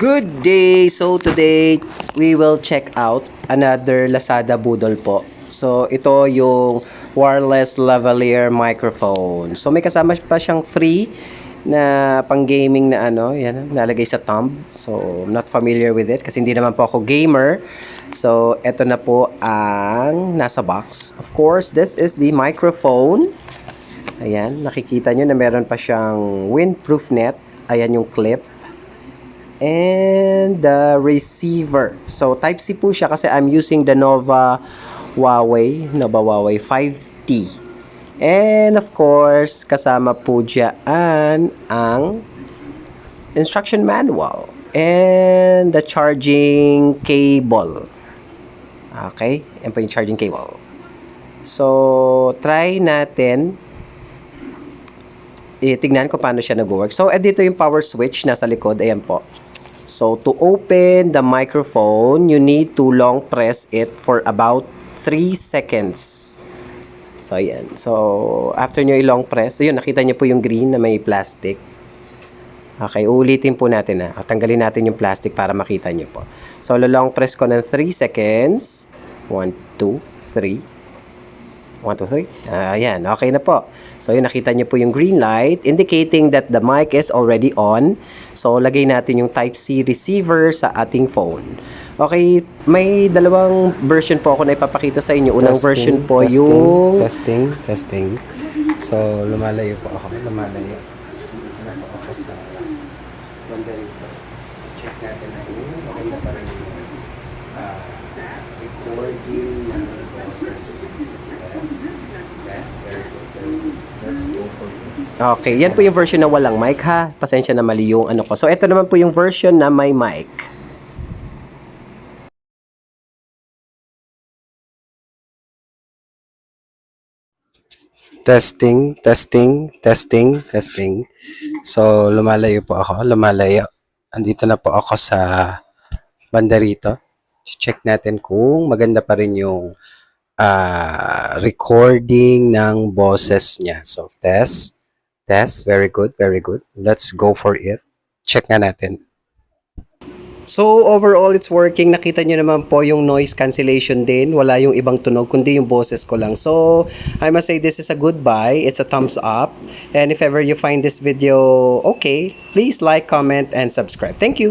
Good day! So today, we will check out another Lazada Budol po. So ito yung wireless lavalier microphone. So may kasama pa siyang free na pang gaming na yan, nalagay sa thumb. So I'm not familiar with it kasi hindi naman po ako gamer. So ito na po ang nasa box. Of course, this is the microphone. Ayan, nakikita nyo na meron pa siyang windproof net. Ayan yung clip. And the receiver. So Type-C po siya kasi I'm using the Nova Huawei 5T. And of course, kasama po dyan ang instruction manual and the charging cable. Okay, yan po yung charging cable. So try natin tignan ko paano siya nag-work. So dito yung power switch nasa likod. Ayan po. So, to open the microphone, you need to long press it for about 3 seconds. So, ayan. So, after nyo i-long press, so yun, nakita nyo po yung green na may plastic. Okay, ulitin po natin na. Tanggalin natin yung plastic para makita nyo po. So, long press ko ng 3 seconds. 1, 2, 3. 1, 2, 3. Ayan, okay na po. So, yun, nakita nyo po yung green light indicating that the mic is already on. So, lagay natin yung Type-C receiver sa ating phone. Okay, may dalawang version po ako na ipapakita sa inyo. Unang version po yung... Testing. So, lumalayo po ako. Lumalayo. Wala po ako sa banda rito. Check natin na yun. Okay na pa rin yung recording ng process. Okay, yan po yung version na walang mic ha. Pasensya na mali yung ano ko. So, ito naman po yung version na may mic. Testing. So, lumalayo po ako. Andito na po ako sa banda rito. Check natin kung maganda pa rin yung recording ng boses niya. So, test. Very good. Let's go for it. Check nga natin. So, overall, it's working. Nakita nyo naman po yung noise cancellation din. Wala yung ibang tunog, kundi yung boses ko lang. So, I must say this is a good buy. It's a thumbs up. And if ever you find this video okay, please like, comment, and subscribe. Thank you!